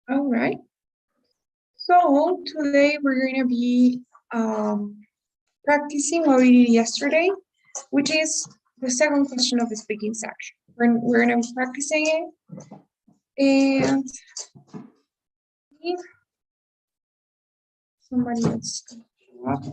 All right. So today we're going to be practicing what we did yesterday, which is the second question of the speaking section. We're going to be practicing it, and if somebody else show up.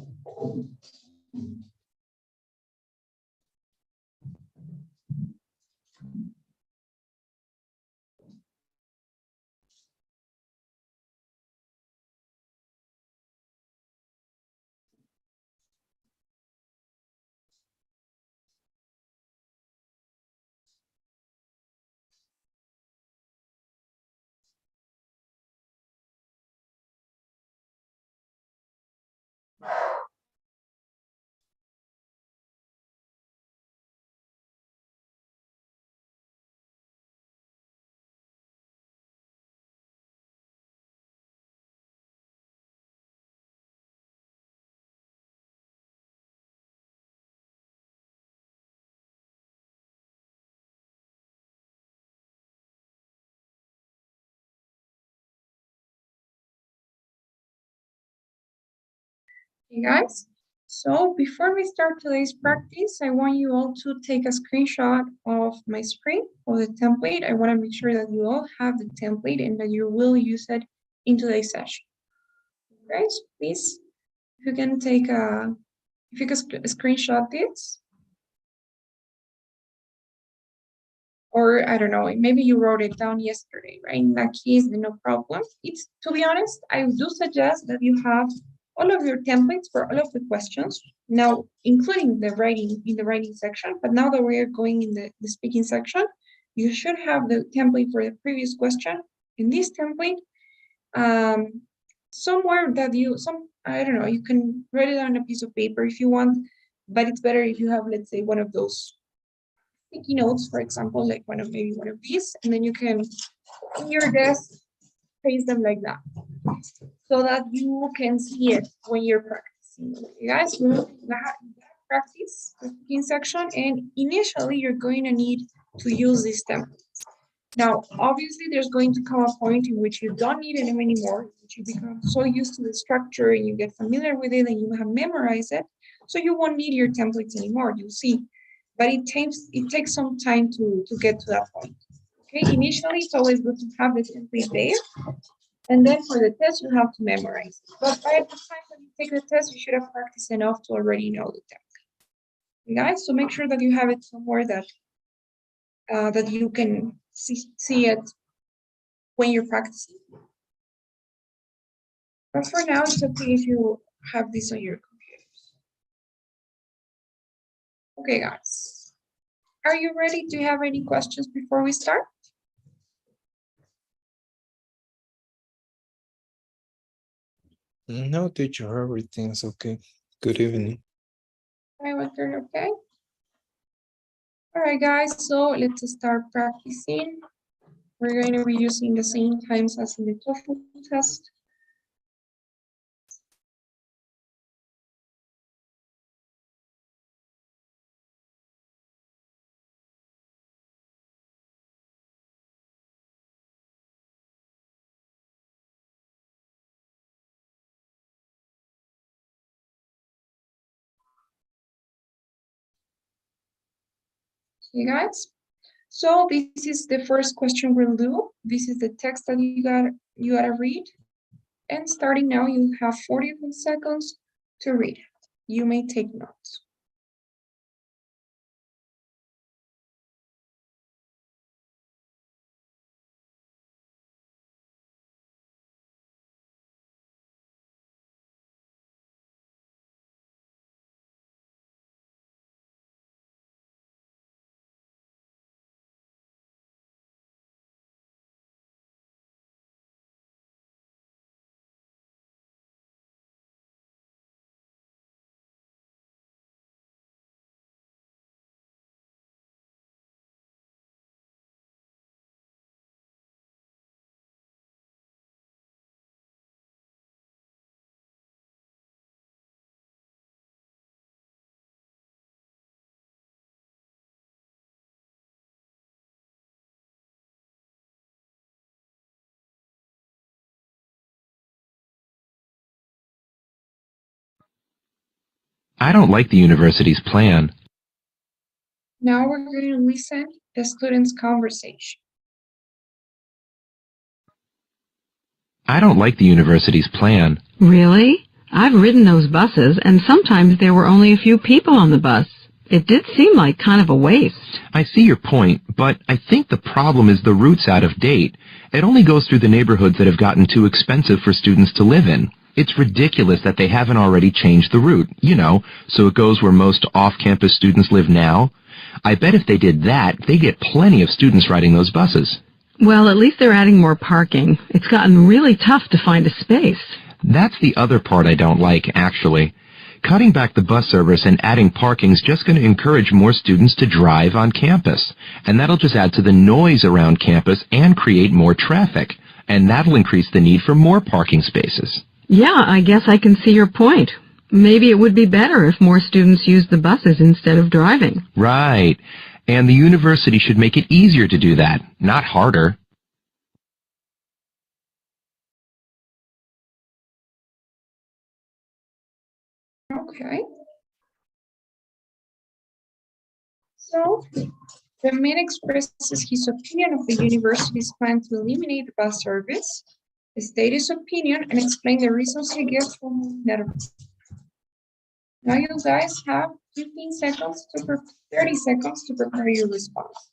Okay, guys. So before we start today's practice, I want you all to take a screenshot of my screen of the template. I want to make sure that you all have the template and that you will use it in today's session. Guys, please, if you can screenshot this. Or I don't know, maybe you wrote it down yesterday, right? In that case, no problem. It's, to be honest, I do suggest that you have all of your templates for all of the questions now, including the writing in the writing section. But now that we are going in the speaking section, you should have the template for the previous question in this template. Somewhere that I don't know, you can write it on a piece of paper if you want, but it's better if you have, let's say, one of those sticky notes, for example, like maybe one of these, and then you can in your desk paste them like that, so that you can see it when you're practicing. You guys will practice the speaking section, and initially you're going to need to use this template. Now, obviously, there's going to come a point in which you don't need them anymore, which you become so used to the structure and you get familiar with it and you have memorized it, so you won't need your templates anymore, you'll see. But it takes some time to get to that point. Okay, initially, it's always good to have the template there, and then for the test, you have to memorize it. But by the time that you take the test, you should have practiced enough to already know the template. Okay, guys, so make sure that you have it somewhere that you can see it when you're practicing. But for now, it's okay if you have this on your computers. Okay, guys. Are you ready? Do you have any questions before we start? No, teacher, everything's okay. Good evening. I will turn okay. All right, guys, so let's start practicing. We're going to be using the same times as in the TOEFL test. Okay, guys. So this is the first question we'll do. This is the text that you gotta read. And starting now, you have 40 seconds to read. You may take notes. I don't like the university's plan. Now we're going to listen the students' conversation. I don't like the university's plan. Really? I've ridden those buses, and sometimes there were only a few people on the bus. It did seem like kind of a waste. I see your point, but I think the problem is the route's out of date. It only goes through the neighborhoods that have gotten too expensive for students to live in. It's ridiculous that they haven't already changed the route, so it goes where most off-campus students live now. I bet if they did that, they get plenty of students riding those buses. Well, at least they're adding more parking. It's gotten really tough to find a space. That's the other part I don't like, actually. Cutting back the bus service and adding parking's just going to encourage more students to drive on campus. And that'll just add to the noise around campus and create more traffic. And that'll increase the need for more parking spaces. Yeah, I guess I can see your point. Maybe it would be better if more students used the buses instead of driving. Right. And the university should make it easier to do that, not harder. Okay. So, the man expresses his opinion of the university's plan to eliminate the bus service, state his opinion, and explain the reasons he gives for that. Now you guys have 30 seconds to prepare your response.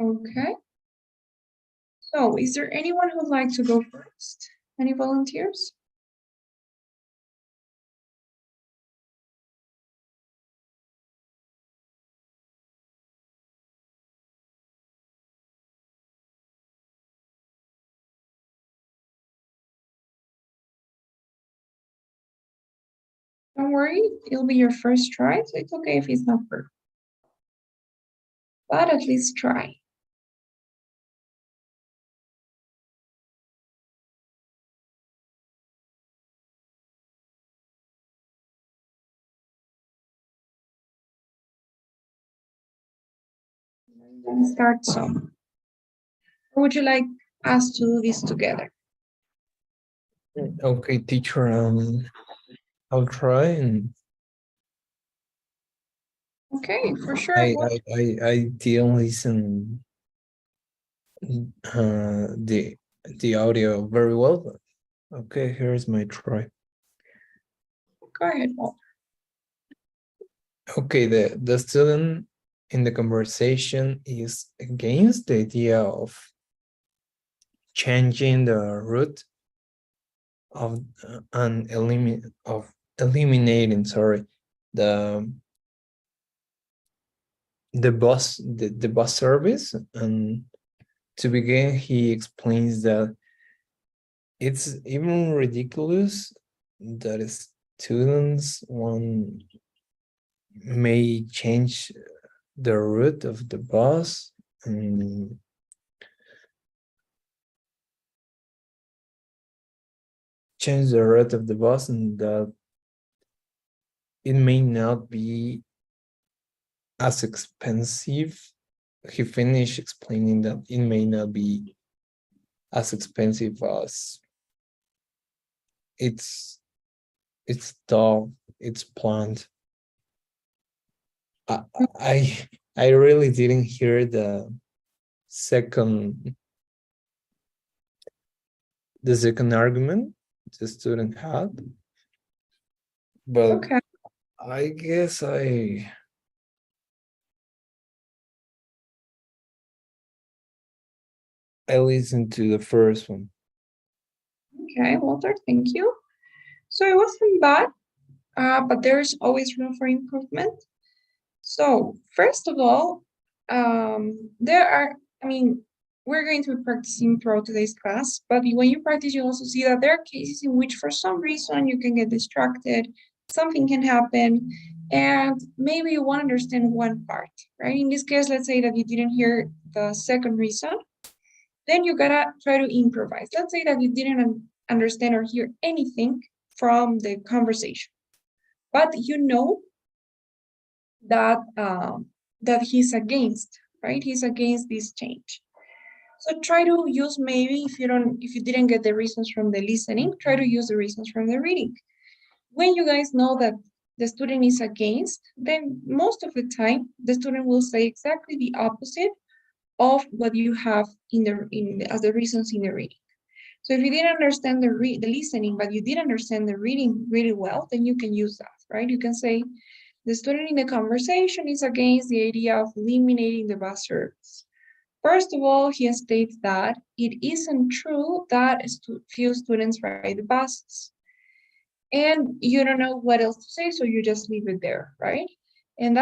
Okay. So, is there anyone who'd like to go first? Any volunteers? Don't worry, it'll be your first try, so it's okay if it's not perfect. But at least try. Let's start some. Or would you like us to do this together? Okay, teacher, I'll try, and Okay, for sure. I didn't listen the audio very well, but okay, here's my try. Go ahead, Walter. Okay, the student in the conversation is against the idea of changing the route of eliminating, sorry, the bus service. And to begin, he explains that it's even ridiculous that students may change the route of the bus and change the route of the bus, and that it may not be as expensive. He finished explaining that it may not be as expensive as it's thought, it's planned. I really didn't hear the second argument the student had, but Okay. I guess I listened to the first one. Okay, Walter, thank you. So it wasn't bad, but there's always room for improvement. So first of all, there are, we're going to be practicing throughout today's class, but when you practice, you also see that there are cases in which for some reason you can get distracted, something can happen, and maybe you won't understand one part, right? In this case, let's say that you didn't hear the second reason, then you gotta try to improvise. Let's say that you didn't understand or hear anything from the conversation, but you know that that he's against, right? He's against this change. So try to use, maybe if you didn't get the reasons from the listening, try to use the reasons from the reading. When you guys know that the student is against, then most of the time the student will say exactly the opposite of what you have as the reasons in the reading. So if you didn't understand the listening, but you did understand the reading really well, then you can use that, right? You can say the student in the conversation is against the idea of eliminating the bus service. First of all, he states that it isn't true that few students ride the buses. And you don't know what else to say, so you just leave it there, right? And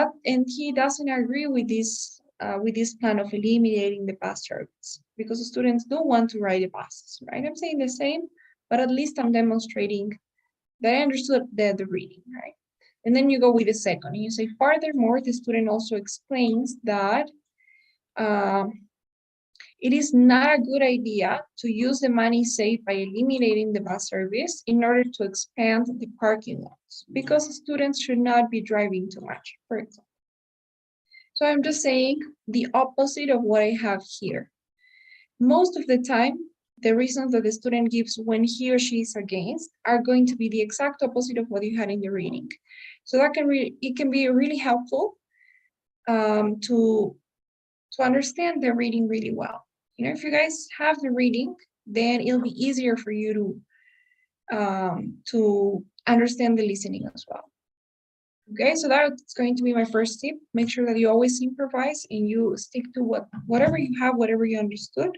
he doesn't agree with this plan of eliminating the bus service, because the students don't want to ride the buses, right? I'm saying the same, but at least I'm demonstrating that I understood the reading, right? And then you go with the second, and you say, furthermore, the student also explains that it is not a good idea to use the money saved by eliminating the bus service in order to expand the parking lots, because students should not be driving too much, for example. So I'm just saying the opposite of what I have here. Most of the time, the reasons that the student gives when he or she is against are going to be the exact opposite of what you had in the reading. So that it can be really helpful to understand the reading really well. You know, if you guys have the reading, then it'll be easier for you to understand the listening as well. Okay, so that's going to be my first tip. Make sure that you always improvise and you stick to whatever you have, whatever you understood.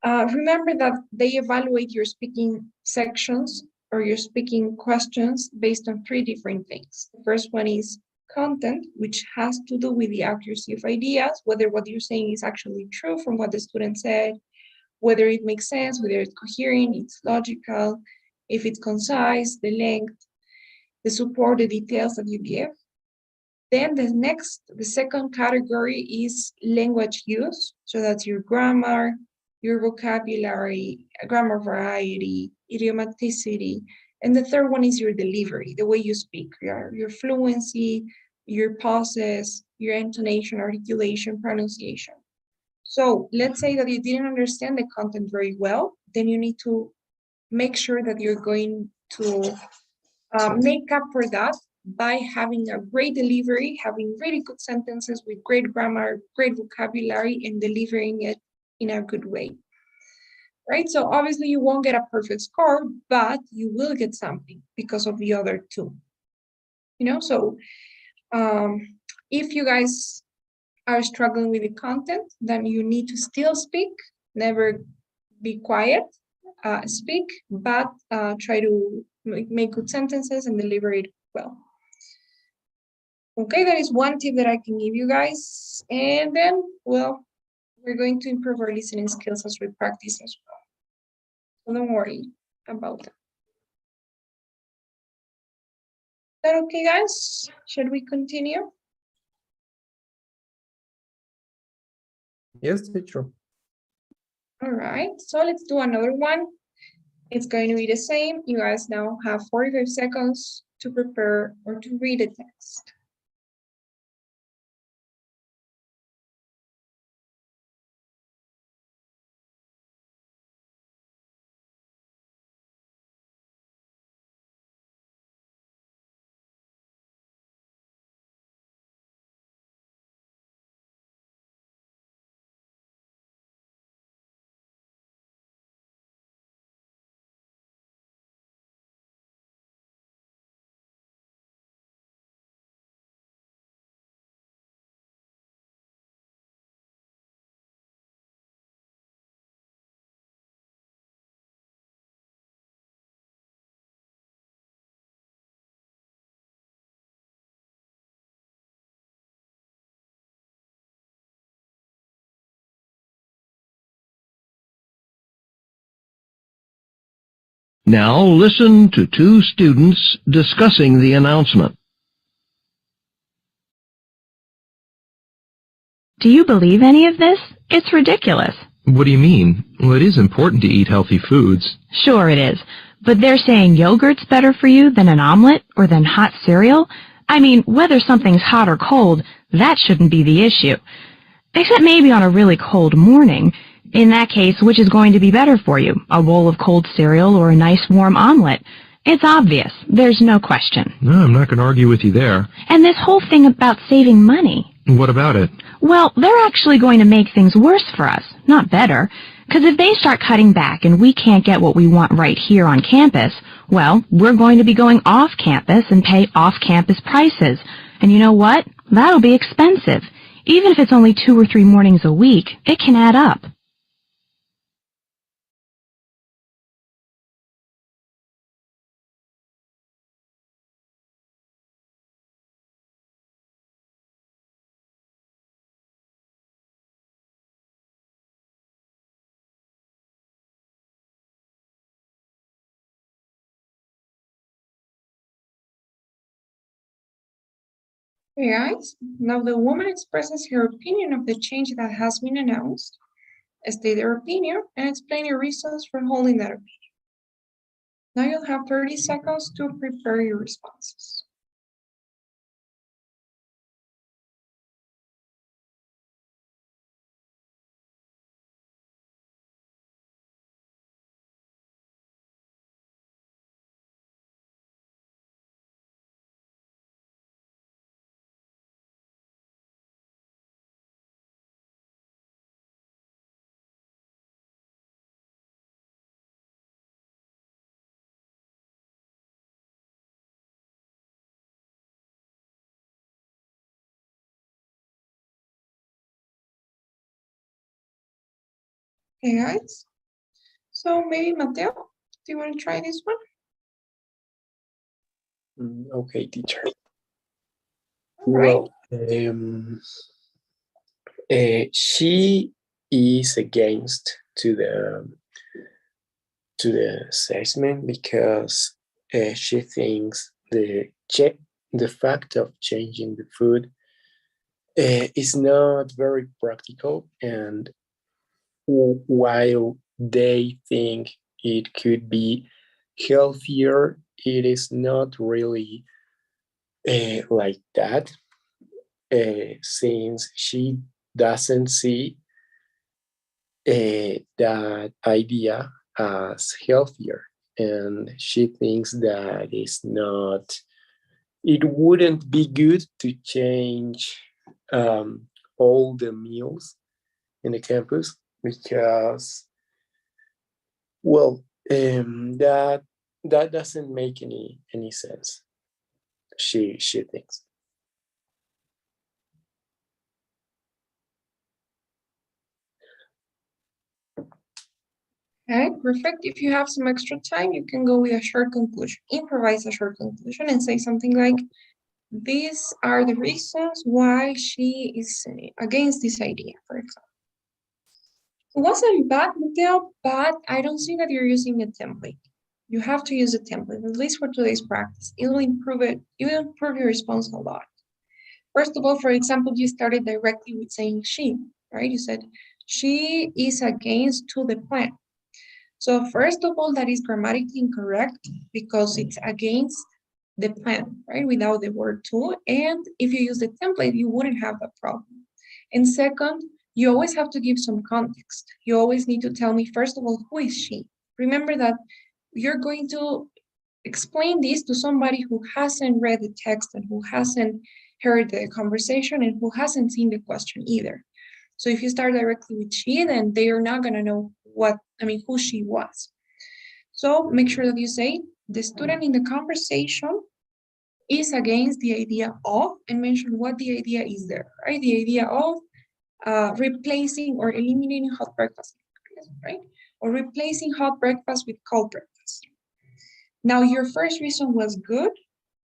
Remember that they evaluate your speaking sections or your speaking questions based on 3 different things. The first one is content, which has to do with the accuracy of ideas, whether what you're saying is actually true from what the student said, whether it makes sense, whether it's coherent, it's logical, if it's concise, the length, the support, the details that you give. Then the second category is language use. So that's your grammar, your vocabulary, grammar variety, idiomaticity. And the third one is your delivery, the way you speak, your fluency, your pauses, your intonation, articulation, pronunciation. So let's say that you didn't understand the content very well, then you need to make sure that you're going to make up for that by having a great delivery, having really good sentences with great grammar, great vocabulary, and delivering it in a good way. Right? So obviously you won't get a perfect score, but you will get something because of the other 2. You know, so if you guys are struggling with the content, then you need to still speak, never be quiet, speak, but try to make good sentences and deliver it well. Okay, that is one tip that I can give you guys. And then, well, we're going to improve our listening skills as we practice as well. So don't worry about that. Is that okay, guys? Should we continue? Yes, teacher. All right, so let's do another one. It's going to be the same. You guys now have 45 seconds to prepare or to read the text. Now listen to two students discussing the announcement. Do you believe any of this? It's ridiculous. What do you mean? Well, it is important to eat healthy foods. Sure it is. But they're saying yogurt's better for you than an omelet or than hot cereal? I mean, whether something's hot or cold, that shouldn't be the issue. Except maybe on a really cold morning. In that case, which is going to be better for you, a bowl of cold cereal or a nice warm omelet? It's obvious. There's no question. No, I'm not going to argue with you there. And this whole thing about saving money. What about it? Well, they're actually going to make things worse for us, not better. Because if they start cutting back and we can't get what we want right here on campus, well, we're going to be going off campus and pay off-campus prices. And you know what? That'll be expensive. Even if it's only 2 or 3 mornings a week, it can add up. Okay, guys, now the woman expresses her opinion of the change that has been announced. State their opinion and explain your reasons for holding that opinion. Now you'll have 30 seconds to prepare your responses. Okay, guys. So maybe Mateo, do you want to try this one? Okay, teacher. All right. Well, she is against to the assessment because she thinks the fact of changing the food is not very practical, and while they think it could be healthier, it is not really like that, since she doesn't see that idea as healthier, and she thinks that it wouldn't be good to change all the meals in the campus, because, well, that doesn't make any sense, she thinks. Okay, perfect. If you have some extra time, you can go with a short conclusion. Improvise a short conclusion and say something like, these are the reasons why she is against this idea, for example. It wasn't bad, Mateo, but I don't see that you're using a template. You have to use a template, at least for today's practice. It will improve your response a lot. First of all, for example, you started directly with saying she, right? You said, she is against to the plan. So first of all, that is grammatically incorrect because it's against the plan, right? Without the word to. And if you use the template, you wouldn't have that problem. And second, you always have to give some context. You always need to tell me, first of all, who is she? Remember that you're going to explain this to somebody who hasn't read the text and who hasn't heard the conversation and who hasn't seen the question either. So if you start directly with she, then they are not going to know who she was. So make sure that you say the student in the conversation is against the idea of, and mention what the idea is there, right? The idea of replacing or eliminating hot breakfast, right? Or replacing hot breakfast with cold breakfast. Now, your first reason was good.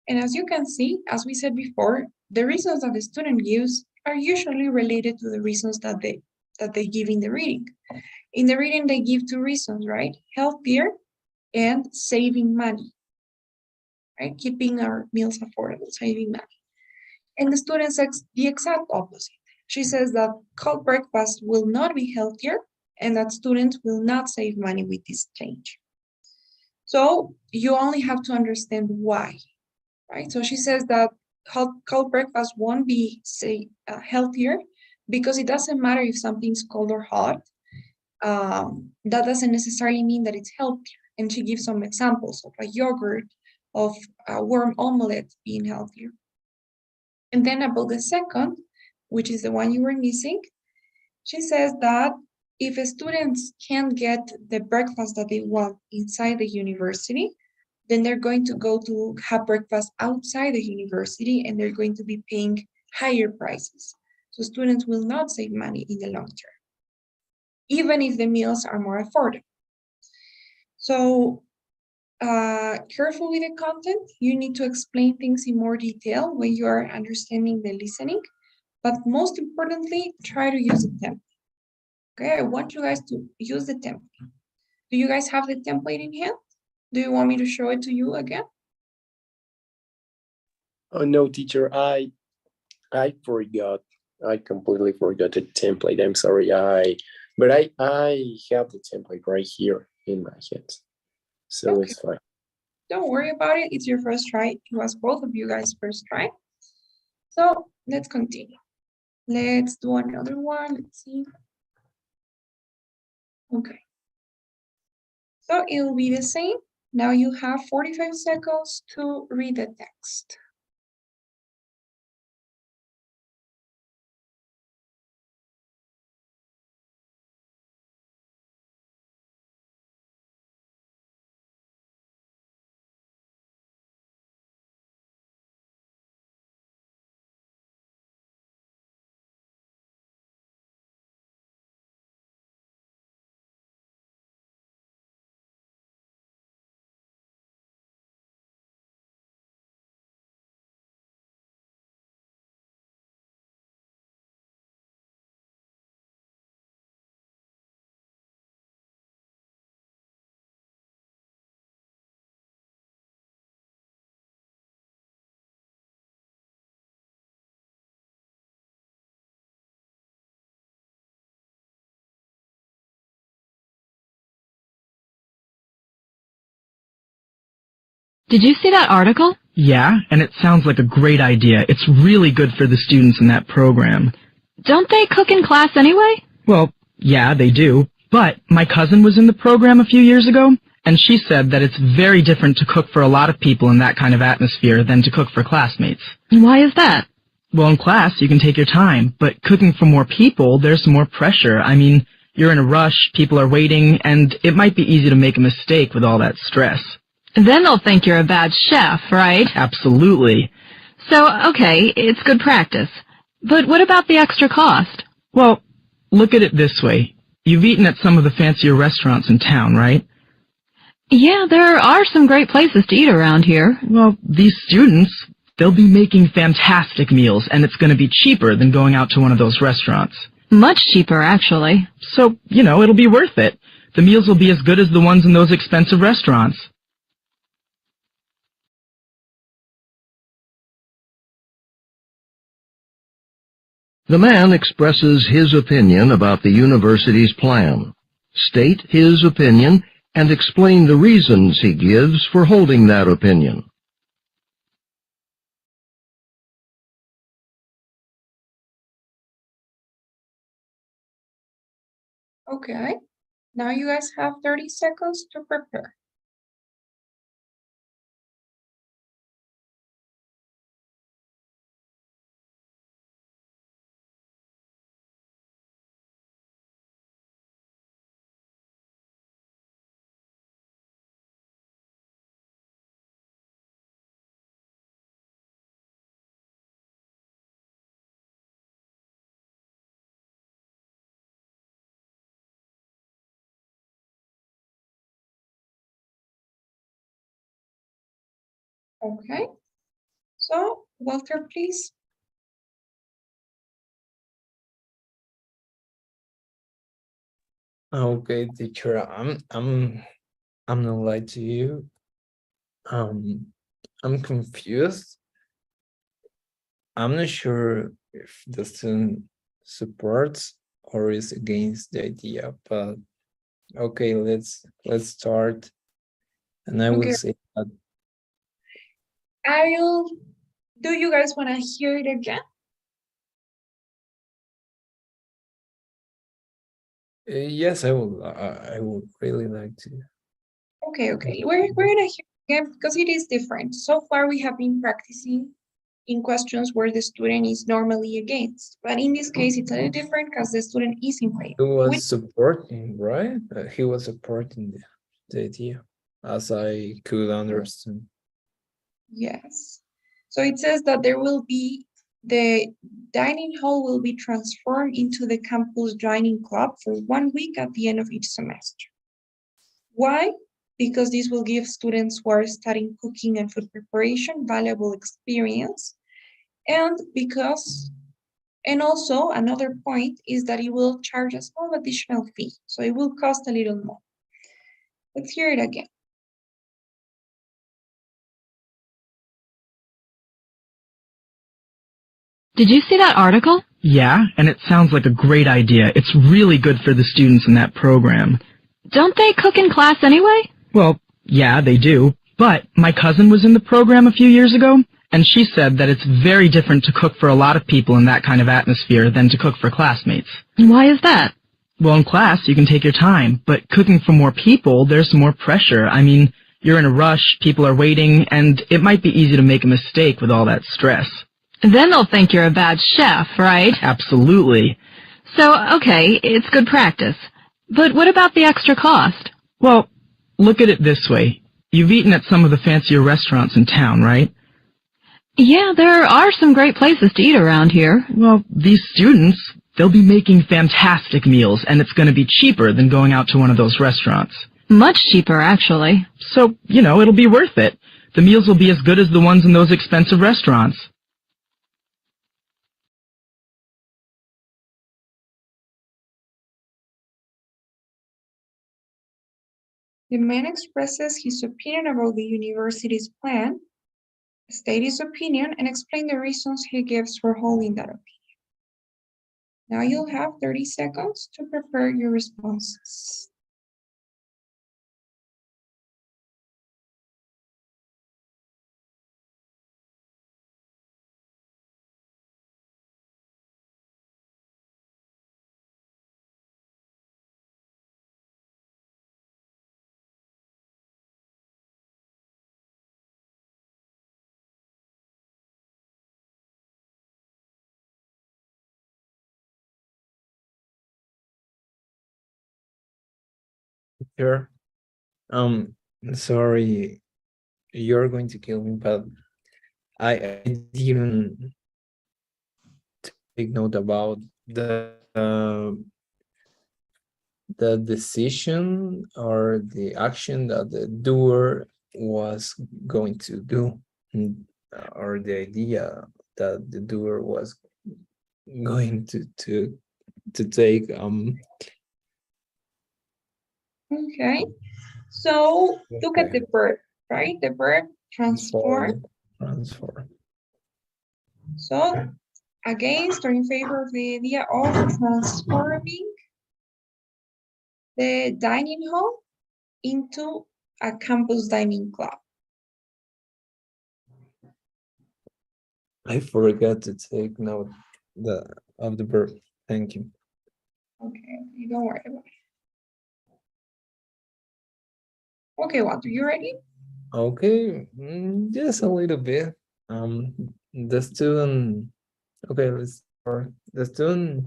And as you can see, as we said before, the reasons that the student gives are usually related to the reasons that they give in the reading. In the reading, they give 2 reasons, right? Healthier and saving money, right? Keeping our meals affordable, saving money. And the student says the exact opposite. She says that cold breakfast will not be healthier and that students will not save money with this change. So you only have to understand why, right? So she says that cold breakfast won't be, say, healthier because it doesn't matter if something's cold or hot. That doesn't necessarily mean that it's healthier. And she gives some examples of a yogurt, of a warm omelette being healthier. And then about the second, which is the one you were missing, she says that if students can't get the breakfast that they want inside the university, then they're going to go to have breakfast outside the university and they're going to be paying higher prices. So students will not save money in the long term, even if the meals are more affordable. So careful with the content. You need to explain things in more detail when you are understanding the listening, but most importantly, try to use the template. Okay, I want you guys to use the template. Do you guys have the template in hand? Do you want me to show it to you again? Oh no, teacher, I forgot. I completely forgot the template. I'm sorry. But I have the template right here in my head, so Okay. it's fine. Don't worry about it. It's your first try. It was both of you guys' first try. So let's continue. Let's do another one. Let's see. Okay. So it will be the same. Now you have 45 seconds to read the text. Did you see that article? Yeah, and it sounds like a great idea. It's really good for the students in that program. Don't they cook in class anyway? Well, yeah, they do. But my cousin was in the program a few years ago, and she said that it's very different to cook for a lot of people in that kind of atmosphere than to cook for classmates. Why is that? Well, in class, you can take your time, but cooking for more people, there's more pressure. I mean, you're in a rush, people are waiting, and it might be easy to make a mistake with all that stress. Then they'll think you're a bad chef, right? Absolutely. So, okay, it's good practice. But what about the extra cost? Well, look at it this way. You've eaten at some of the fancier restaurants in town, right? Yeah, there are some great places to eat around here. Well, these students, they'll be making fantastic meals, and it's going to be cheaper than going out to one of those restaurants. Much cheaper, actually. So, it'll be worth it. The meals will be as good as the ones in those expensive restaurants. The man expresses his opinion about the university's plan. State his opinion and explain the reasons he gives for holding that opinion. Okay. Now you guys have 30 seconds to prepare. Okay. So, Walter, please. Okay, teacher. I'm I'm not lie to you. I'm confused. I'm not sure if the student supports or is against the idea, but okay, let's start. And I will Okay, say that I'll, do you guys want to hear it again? yes, I would really like to. Okay. We're gonna hear it again because it is different. So far, we have been practicing in questions where the student is normally against, but in this case, it's a little different because the student is in favor. He was supporting, right? He was supporting the idea, as I could understand. Yes. So it says that the dining hall will be transformed into the campus dining club for 1 week at the end of each semester. Why? Because this will give students who are studying cooking and food preparation valuable experience. And also another point is that it will charge a small additional fee. So it will cost a little more. Let's hear it again. Did you see that article? Yeah, and it sounds like a great idea. It's really good for the students in that program. Don't they cook in class anyway? Well, yeah, they do. But my cousin was in the program a few years ago, and she said that it's very different to cook for a lot of people in that kind of atmosphere than to cook for classmates. Why is that? Well, in class, you can take your time, but cooking for more people, there's more pressure. I mean, you're in a rush, people are waiting, and it might be easy to make a mistake with all that stress. Then they'll think you're a bad chef, right? Absolutely. So, okay, it's good practice. But what about the extra cost? Well, look at it this way. You've eaten at some of the fancier restaurants in town, right? Yeah, there are some great places to eat around here. Well, these students, they'll be making fantastic meals, and it's going to be cheaper than going out to one of those restaurants. Much cheaper, actually. So, it'll be worth it. The meals will be as good as the ones in those expensive restaurants. The man expresses his opinion about the university's plan, state his opinion, and explain the reasons he gives for holding that opinion. Now you'll have 30 seconds to prepare your responses. Sure. Sorry, you're going to kill me, but I didn't take note about the decision or the action that the doer was going to do, or the idea that the doer was going to take. Okay, so look at Okay. the verb, right? The verb transform. Transform. So against or in favor of the idea of transforming the dining hall into a campus dining club. I forgot to take note of the verb. Thank you. Okay, don't worry about it. Okay, Walter, you ready? Okay, just a little bit. The student. Okay, let's start. The student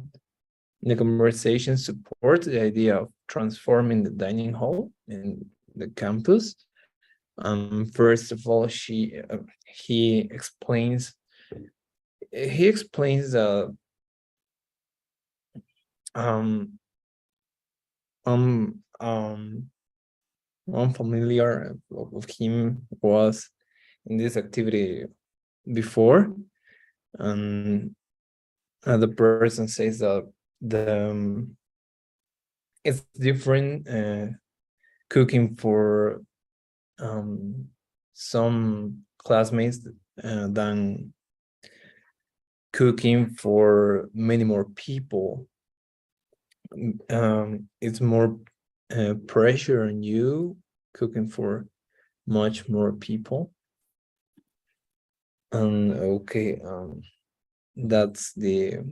in the conversation supports the idea of transforming the dining hall in the campus. First of all, he explains that one familiar of him was in this activity before, and the person says that it's different cooking for some classmates than cooking for many more people. It's more pressure on you cooking for much more people. Okay, that's the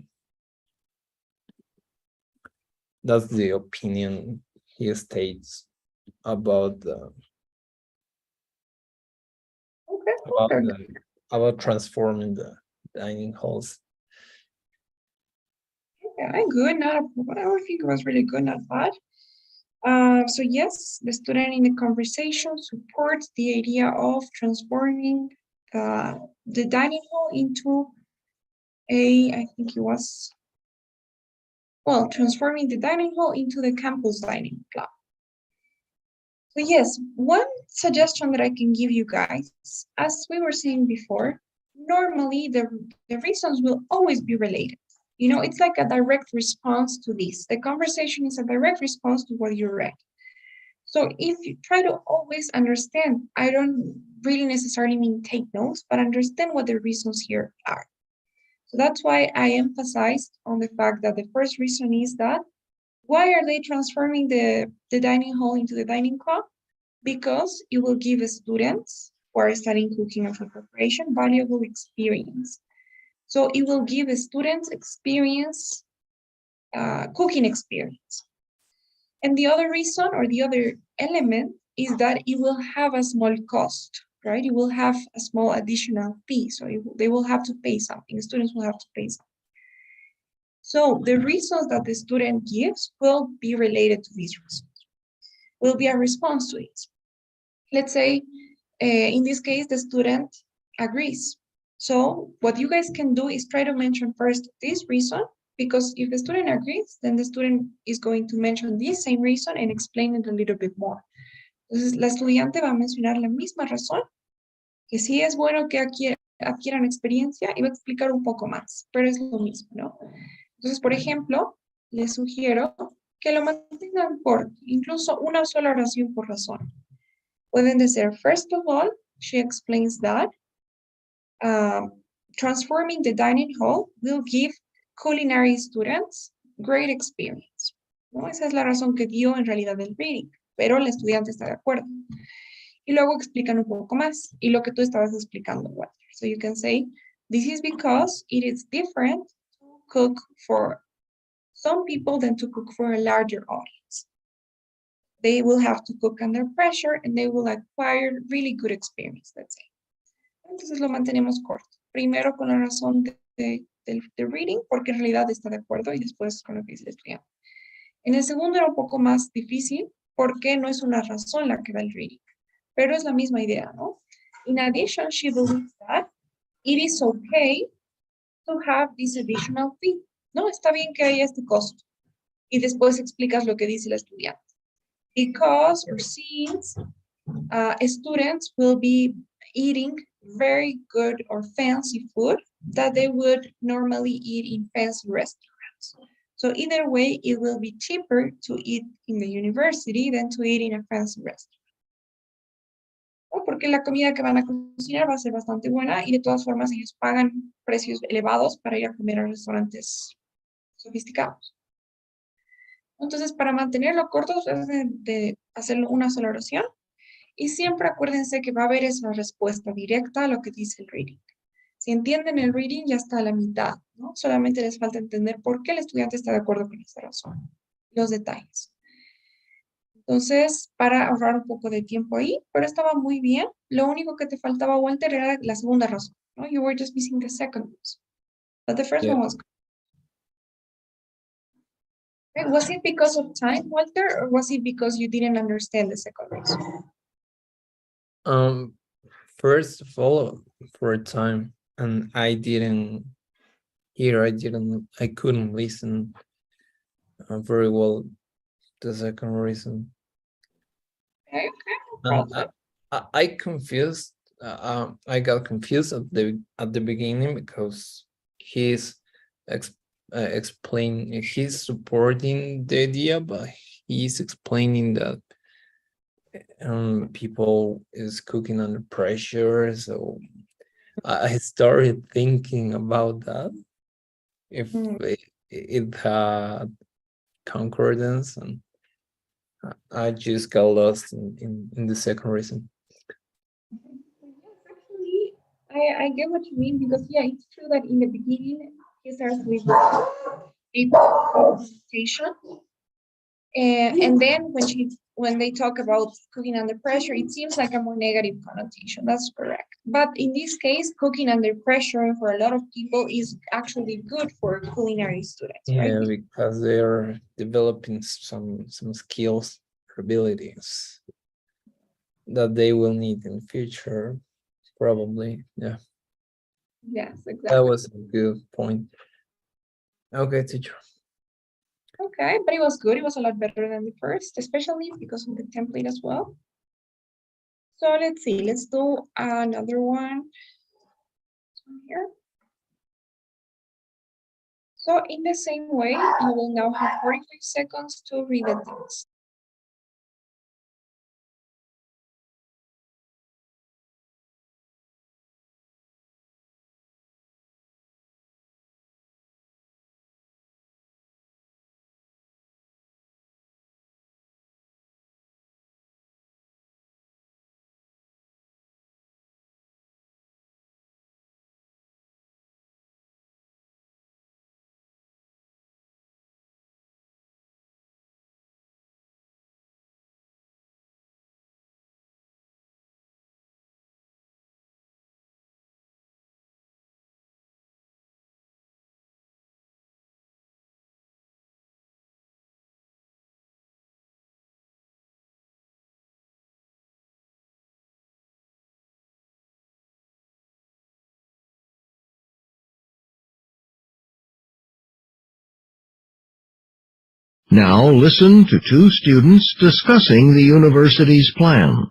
opinion he states about the Okay, about perfect. about transforming the dining halls. Yeah, I'm good. Not a problem. I think it was really good, not bad. So yes, the student in the conversation supports the idea of transforming the dining hall into I think it was, well, transforming the dining hall into the campus dining club. So yes, one suggestion that I can give you guys, as we were saying before, normally the reasons will always be related. You know, it's like a direct response to this. The conversation is a direct response to what you read. So if you try to always understand, I don't really necessarily mean take notes, but understand what the reasons here are. So that's why I emphasized on the fact that the first reason is that why are they transforming the dining hall into the dining club? Because it will give students who are studying cooking and food preparation valuable experience. So it will give students experience, cooking experience. And the other reason or the other element is that it will have a small cost, right? It will have a small additional fee. So they will have to pay something. Students will have to pay something. So the reasons that the student gives will be related to these reasons, will be a response to it. Let's say, in this case, the student agrees. So what you guys can do is try to mention first this reason, because if the student agrees, then the student is going to mention this same reason and explain it a little bit more. Entonces, la estudiante va a mencionar la misma razón, que sí es bueno que adquieran experiencia, y va a explicar un poco más, pero es lo mismo, ¿no? Entonces, por ejemplo, les sugiero que lo mantengan corto, incluso una sola oración por razón. Pueden decir, first of all, she explains that transforming the dining hall will give culinary students great experience. ¿No? Esa es la razón que dio en realidad el reading, pero el estudiante está de acuerdo. Y luego explican un poco más, y lo que tú estabas explicando, Walter. So you can say, this is because it is different to cook for some people than to cook for a larger audience. They will have to cook under pressure and they will acquire really good experience, let's say. Entonces lo mantenemos corto. Primero con la razón del reading, porque en realidad está de acuerdo, y después con lo que dice el estudiante. En el segundo era un poco más difícil, porque no es una razón la que da el reading, pero es la misma idea, ¿no? In addition, she believes that it is okay to have this additional fee. No, está bien que haya este costo. Y después explicas lo que dice el estudiante. Because or since students will be eating very good or fancy food that they would normally eat in fancy restaurants. So either way, it will be cheaper to eat in the university than to eat in a fancy restaurant. ¿No? Porque la comida que van a cocinar va a ser bastante buena, y de todas formas ellos pagan precios elevados para ir a comer a restaurantes sofisticados. Entonces, para mantenerlo corto, es de hacerlo una sola oración. Y siempre acuérdense que va a haber esa respuesta directa a lo que dice el reading. Si entienden el reading, ya está a la mitad, ¿no? Solamente les falta entender por qué el estudiante está de acuerdo con esa razón, los detalles. Entonces, para ahorrar un poco de tiempo ahí, pero estaba muy bien. Lo único que te faltaba, Walter, era la segunda razón, ¿no? You were just missing the second one. But the first one was good. Okay, was it because of time, Walter, or was it because you didn't understand the second reason? First of all, for a time, and I couldn't listen very well the second reason. Okay, no problem. I confused. I got confused at the beginning because he's explaining. He's supporting the idea, but he's explaining that people is cooking under pressure. So I started thinking about that, if Mm. it had concordance, and I just got lost in the second reason. Actually, I get what you mean because yeah, it's true that in the beginning he starts with a presentation, and then when they talk about cooking under pressure, it seems like a more negative connotation. That's correct. But in this case, cooking under pressure for a lot of people is actually good for culinary students, right? Yeah, because they're developing some skills or abilities that they will need in future, probably. Yeah, Yes, that exactly. was a good point. Okay, teacher. Okay, but it was good. It was a lot better than the first, especially because of the template as well. So let's see, let's do another one here. So in the same way, you will now have 45 seconds to read the text. Now listen to two students discussing the university's plan.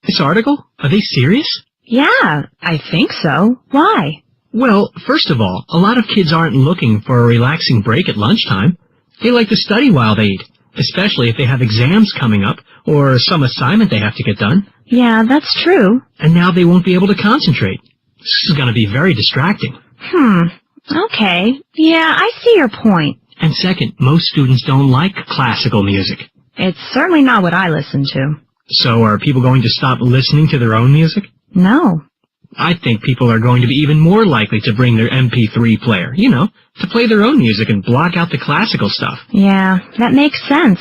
This article? Are they serious? Yeah, I think so. Why? Well, first of all, a lot of kids aren't looking for a relaxing break at lunchtime. They like to study while they eat, especially if they have exams coming up or some assignment they have to get done. Yeah, that's true. And now they won't be able to concentrate. This is going to be very distracting. Okay. Yeah, I see your point. And second, most students don't like classical music. It's certainly not what I listen to. So are people going to stop listening to their own music? No. I think people are going to be even more likely to bring their MP3 player, to play their own music and block out the classical stuff. Yeah, that makes sense.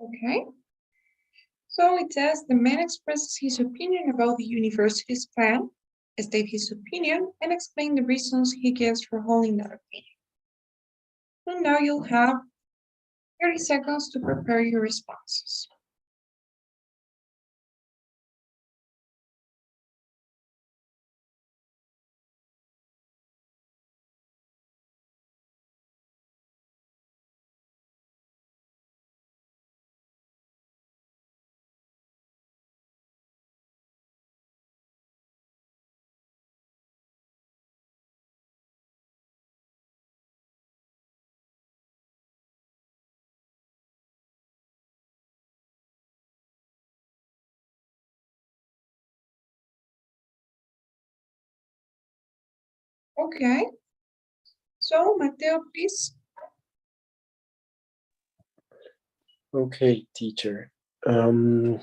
Okay. So it says the man expresses his opinion about the university's plan, state his opinion, and explain the reasons he gives for holding that opinion. So now you'll have 30 seconds to prepare your responses. Okay. So Mateo, please. Okay, teacher. The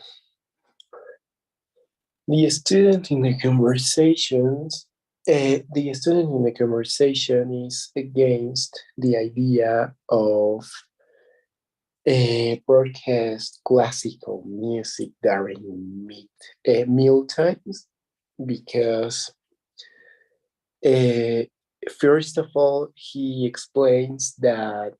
student in the conversations, the student in the conversation is against the idea of broadcast classical music during meal times because first of all, he explains that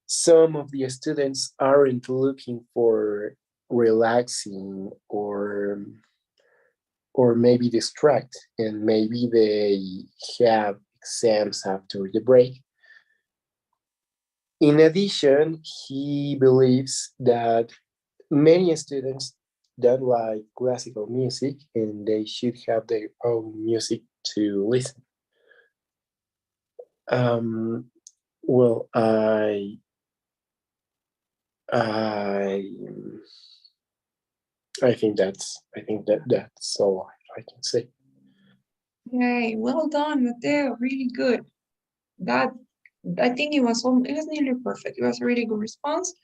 some of the students aren't looking for relaxing or maybe distract, and maybe they have exams after the break. In addition, he believes that many students don't like classical music and they should have their own music to listen. Um, well, I that's all I can say. Yay, well done, Mateo. Really good. That I think it was nearly perfect. It was a really good response.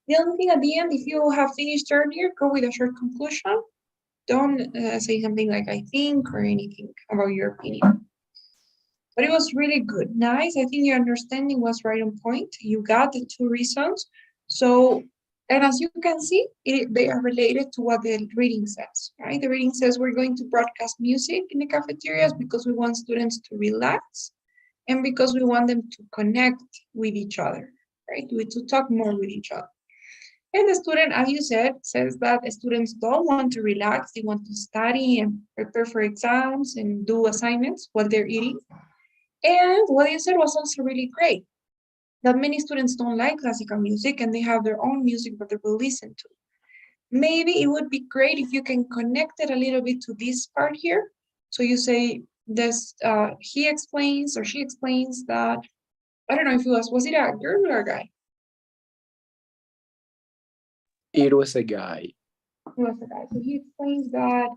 The only thing at the end, if you have finished earlier, go with a short conclusion. Don't say something like I think or anything about your opinion. But it was really good. Nice. I think your understanding was right on point. You got the two reasons. So, and as you can see, they are related to what the reading says, right? The reading says we're going to broadcast music in the cafeterias because we want students to relax and because we want them to connect with each other, right? To talk more with each other. And the student, as you said, says that students don't want to relax. They want to study and prepare for exams and do assignments while they're eating. And what you said was also really great, that many students don't like classical music and they have their own music that they will listen to. Maybe it would be great if you can connect it a little bit to this part here. So you say this, he explains or she explains that, I don't know if was it a girl or a guy? It was a guy. It was a guy. So he explains that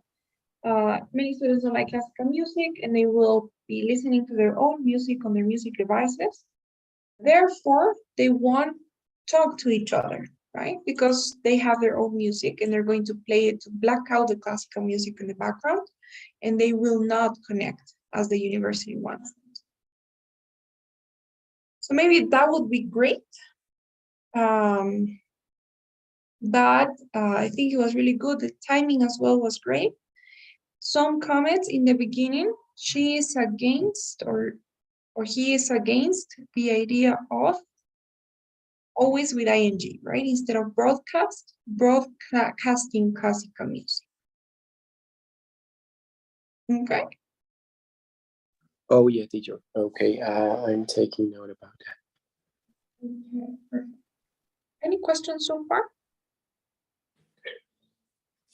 many students don't like classical music and they will be listening to their own music on their music devices. Therefore, they won't talk to each other, right? Because they have their own music and they're going to play it to black out the classical music in the background, and they will not connect as the university wants. So maybe that would be great. But I think it was really good. The timing as well was great. Some comments in the beginning, she is against or he is against the idea of always with ing, right? Instead of broadcasting classical music. Okay. Oh yeah, teacher. Okay, I'm taking note about that. Okay, perfect. Any questions so far?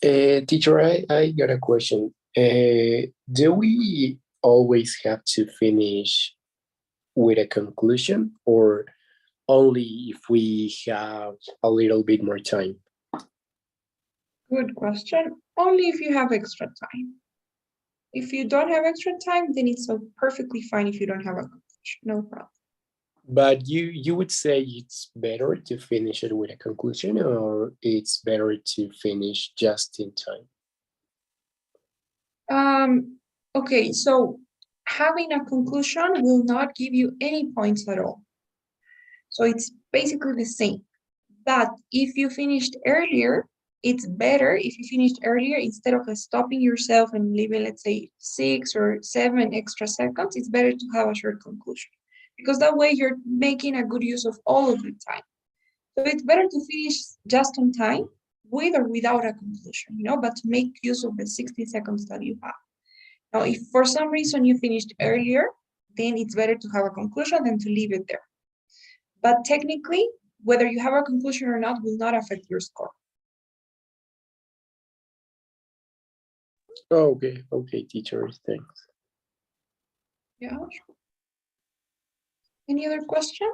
Teacher, I got a question. Do we always have to finish with a conclusion or only if we have a little bit more time? Good question. Only if you have extra time. If you don't have extra time, then it's so perfectly fine if you don't have a conclusion. No problem. But you would say it's better to finish it with a conclusion or it's better to finish just in time? Okay, so having a conclusion will not give you any points at all. So it's basically the same. But if you finished earlier, it's better if you finished earlier instead of stopping yourself and leaving, let's say, 6 or 7 extra seconds. It's better to have a short conclusion because that way you're making a good use of all of the time. So it's better to finish just on time with or without a conclusion, but to make use of the 60 seconds that you have. Now, if for some reason you finished earlier, then it's better to have a conclusion than to leave it there. But technically, whether you have a conclusion or not will not affect your score. Okay, teacher, thanks. Yeah. Any other question?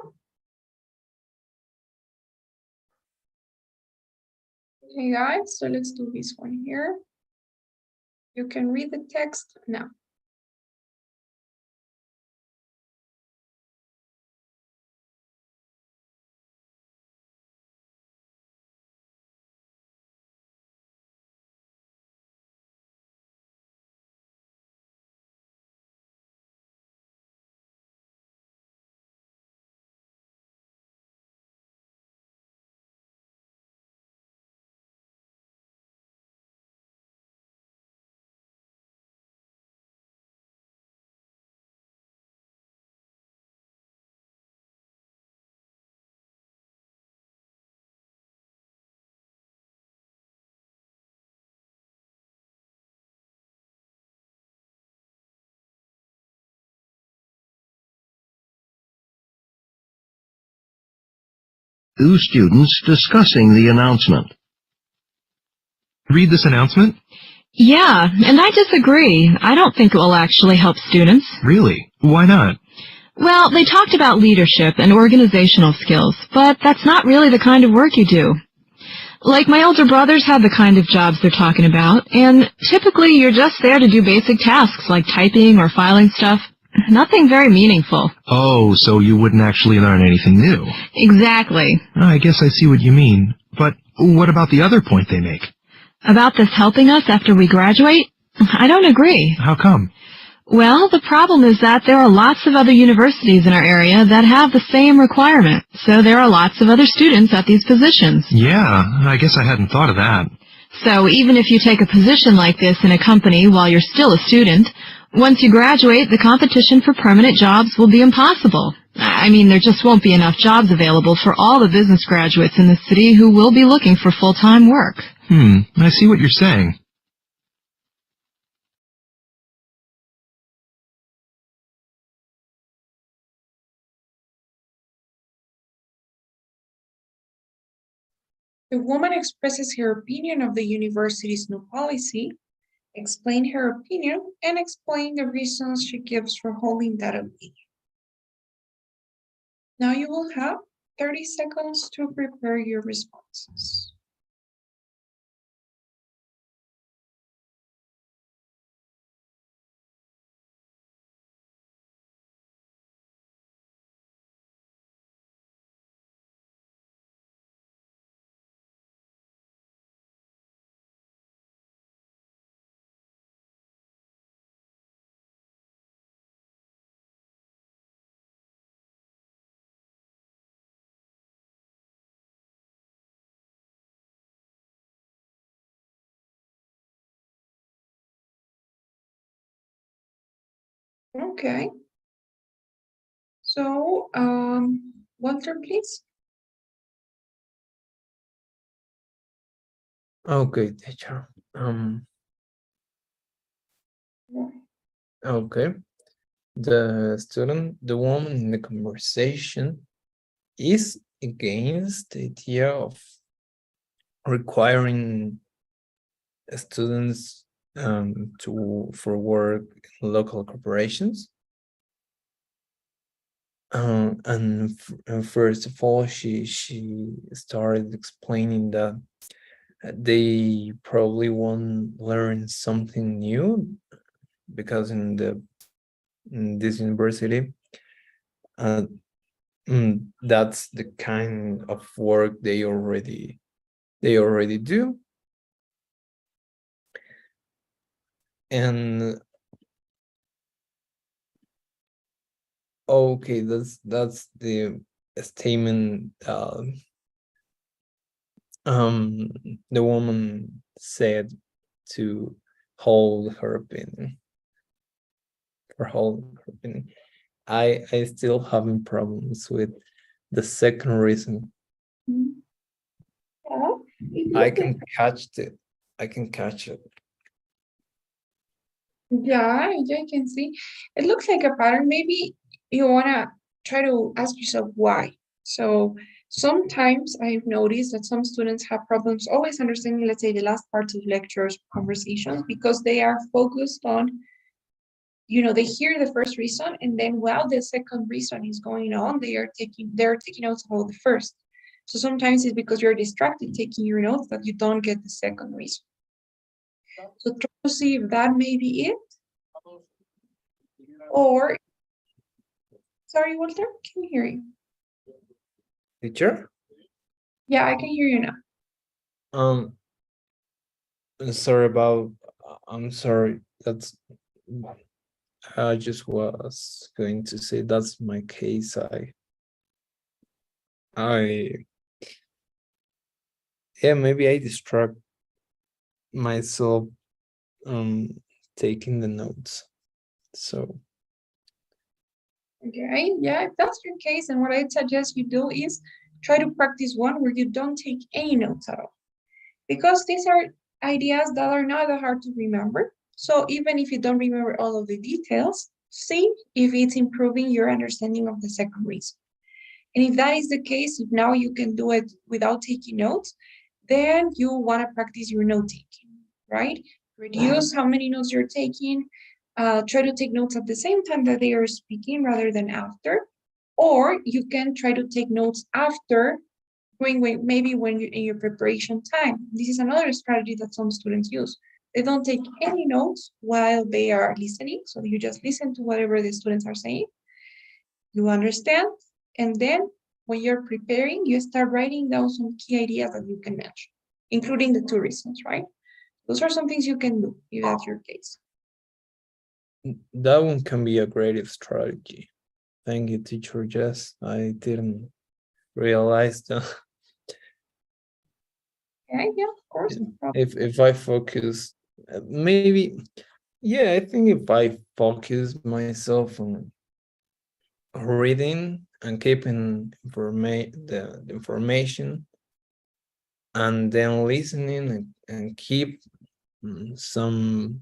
Okay, guys, so let's do this one here. You can read the text now. Two students discussing the announcement. Read this announcement? Yeah, and I disagree. I don't think it will actually help students. Really? Why not? Well, they talked about leadership and organizational skills, but that's not really the kind of work you do. Like, my older brothers have the kind of jobs they're talking about, and typically you're just there to do basic tasks like typing or filing stuff. Nothing very meaningful. Oh, so you wouldn't actually learn anything new. Exactly. I guess I see what you mean. But what about the other point they make? About this helping us after we graduate? I don't agree. How come? Well, the problem is that there are lots of other universities in our area that have the same requirement, so there are lots of other students at these positions. Yeah, I guess I hadn't thought of that. So even if you take a position like this in a company while you're still a student, once you graduate, the competition for permanent jobs will be impossible. I mean, there just won't be enough jobs available for all the business graduates in the city who will be looking for full-time work. I see what you're saying. The woman expresses her opinion of the university's new policy, explain her opinion, and explain the reasons she gives for holding that opinion. Now you will have 30 seconds to prepare your responses. Okay. So, Walter, please. Okay, teacher. Okay. The woman in the conversation is against the idea of requiring students for work in local corporations. And first of all, she started explaining that they probably won't learn something new because in this university, that's the kind of work they already do. And okay, that's the statement the woman said to hold her opinion. For holding her opinion. I still having problems with the second reason. Yeah, I can catch it. I can catch it. yeah, I can see. It looks like a pattern. Maybe you wanna try to ask yourself why. So sometimes I've noticed that some students have problems always understanding, let's say, the last parts of lectures, conversations, because they are focused on, they hear the first reason, and then while the second reason is going on, they're taking notes about the first. So sometimes it's because you're distracted taking your notes that you don't get the second reason. So try to see if that may be it. Or, sorry, Walter, can you hear you? Teacher? Yeah, I can hear you now. Sorry about. I'm sorry. That's. I just was going to say that's my case. Yeah, maybe I distract myself taking the notes. So Okay, yeah, if that's your case, and what I'd suggest you do is try to practice one where you don't take any notes at all. Because these are ideas that are not that hard to remember. So even if you don't remember all of the details, see if it's improving your understanding of the second reason. And if that is the case, if now you can do it without taking notes, then you want to practice your note taking, right? Reduce how many notes you're taking. Try to take notes at the same time that they are speaking rather than after. Or you can try to take notes after, maybe when you're in your preparation time. This is another strategy that some students use. They don't take any notes while they are listening. So you just listen to whatever the students are saying. You understand. And then when you're preparing, you start writing down some key ideas that you can mention, including the 2 reasons, right? Those are some things you can do if that's your case. That one can be a great strategy. Thank you, teacher Jess. I didn't realize that. Okay, yeah, of course. No problem. If I focus, maybe, yeah, I think if I focus myself on reading and keeping the information, and then listening and keep some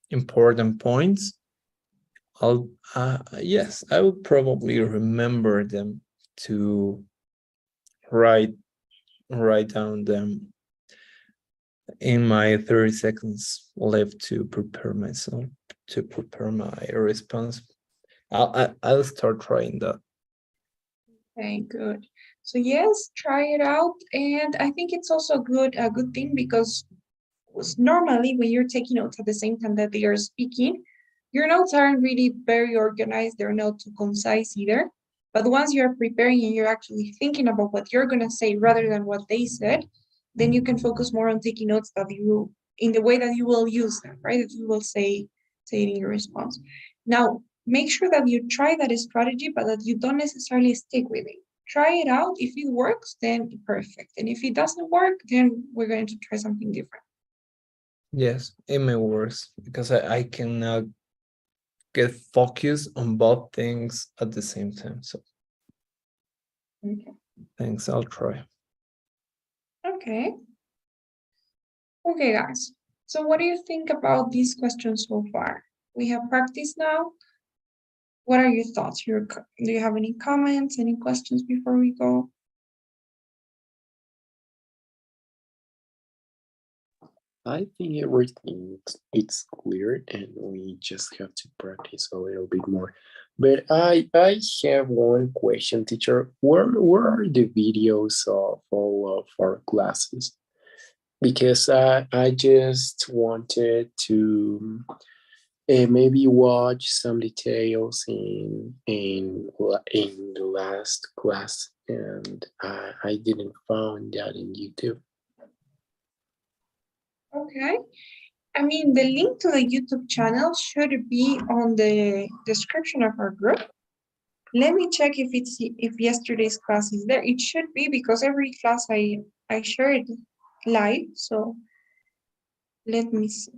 important points, I'll yes, I will probably remember them to write down them in my 30 seconds left to prepare myself, to prepare my response. I'll start trying that. Okay, good. So yes, try it out. And I think it's also a good thing because normally when you're taking notes at the same time that they are speaking, your notes aren't really very organized. They're not too concise either. But once you're preparing and you're actually thinking about what you're going to say rather than what they said, then you can focus more on taking notes that you, in the way that you will use them, right? That you will say it in your response. Now, make sure that you try that strategy, but that you don't necessarily stick with it. Try it out. If it works, then perfect. And if it doesn't work, then we're going to try something different. Yes, it may work because I cannot get focused on both things at the same time. So Okay. thanks, I'll try. Okay. Okay, guys. So what do you think about these questions so far? We have practiced now. What are your thoughts? Do you have any comments, any questions before we go? I think everything it's clear and we just have to practice a little bit more. But I have one question, teacher. Where are the videos of all of our classes? Because I just wanted to maybe watch some details in the last class, and I didn't find that in YouTube. Okay. I mean, the link to the YouTube channel should be on the description of our group. Let me check if yesterday's class is there. It should be because every class I shared live. So let me see.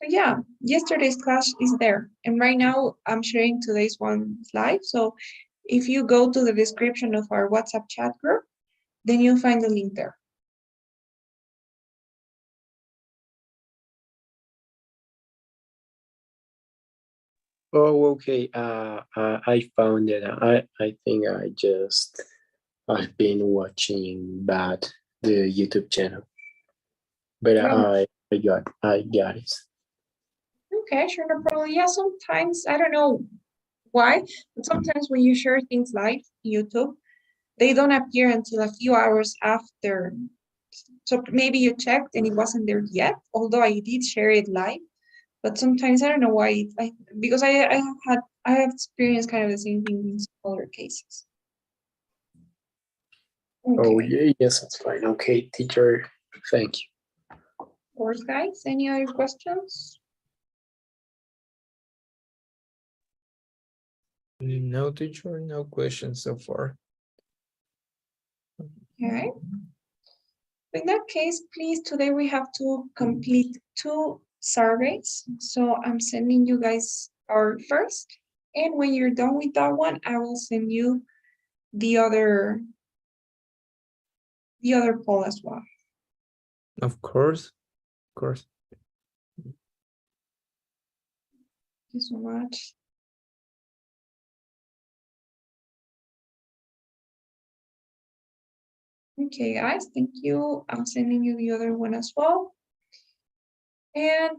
So yeah, yesterday's class is there. And right now I'm sharing today's one live. So if you go to the description of our WhatsApp chat group, then you'll find the link there. Oh, okay. I found it. I think I've been watching the YouTube channel, but Oh. I got it. Okay, sure, no problem. Yeah, sometimes, I don't know why, but sometimes when you share things live YouTube, they don't appear until a few hours after. So maybe you checked and it wasn't there yet, although I did share it live. But sometimes I don't know why, because I have experienced kind of the same thing in some other cases. Oh, Okay, yeah, yes, that's fine. Okay, teacher, thank you. of course, guys, any other questions? No, teacher, no questions so far. Okay. In that case, please, today we have to complete 2 surveys. So I'm sending you guys our first. And when you're done with that one, I will send you the other the other poll as well. Of course, of course. Thank you so much. Okay, guys, thank you. I'm sending you the other one as well. And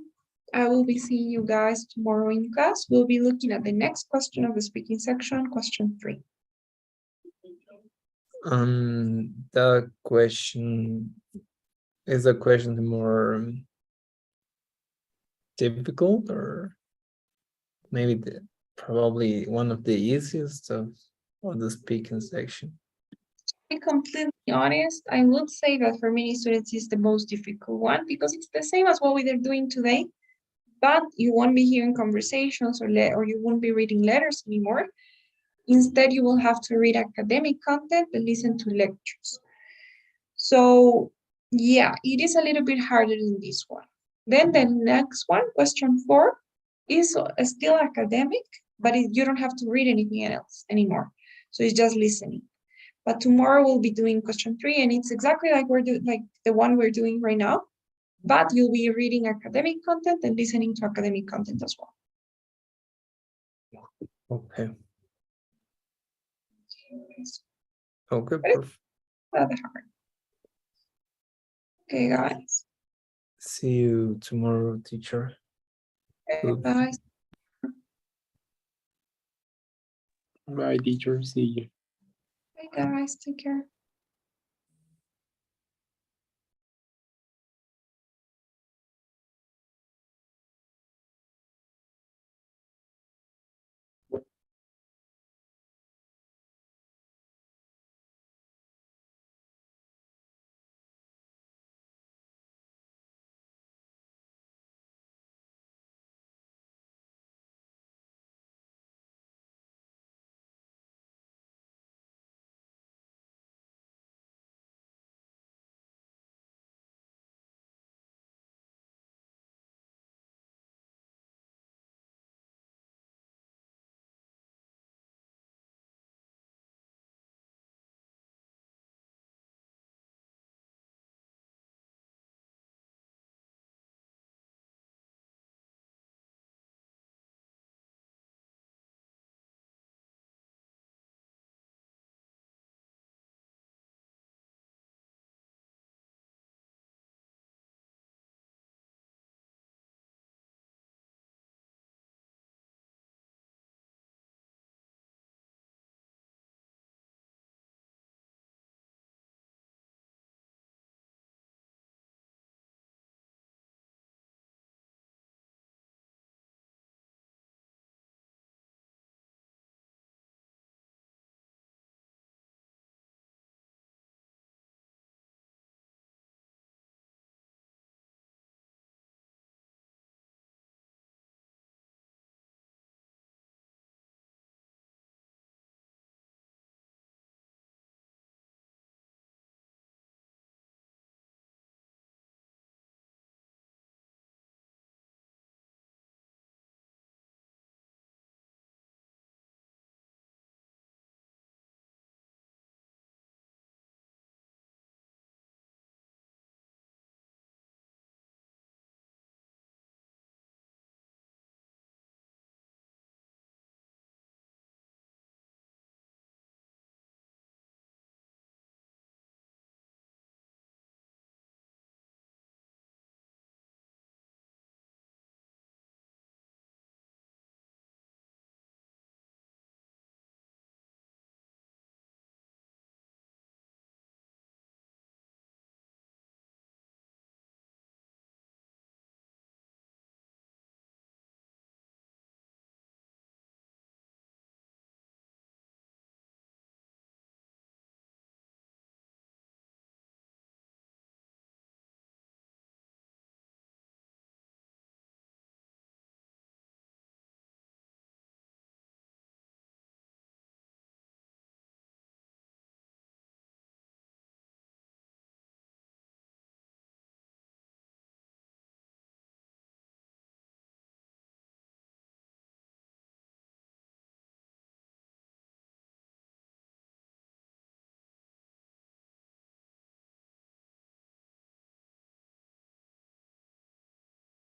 I will be seeing you guys tomorrow in class. We'll be looking at the next question of the speaking section, question 3. The question is a question more difficult, or maybe probably one of the easiest of the speaking section. To be completely honest, I would say that for many students it's the most difficult one because it's the same as what we are doing today, but you won't be hearing conversations or you won't be reading letters anymore. Instead, you will have to read academic content and listen to lectures. So yeah, it is a little bit harder than this one. Then the next one, question 4, is still academic, but you don't have to read anything else anymore. So it's just listening. But tomorrow we'll be doing question 3, and it's exactly like like the one we're doing right now, but you'll be reading academic content and listening to academic content as well. Okay. But Okay, it's perfect. not that hard. Okay, guys. See you tomorrow, teacher. Okay, guys. Bye, teacher. See you. Bye, guys. Take care.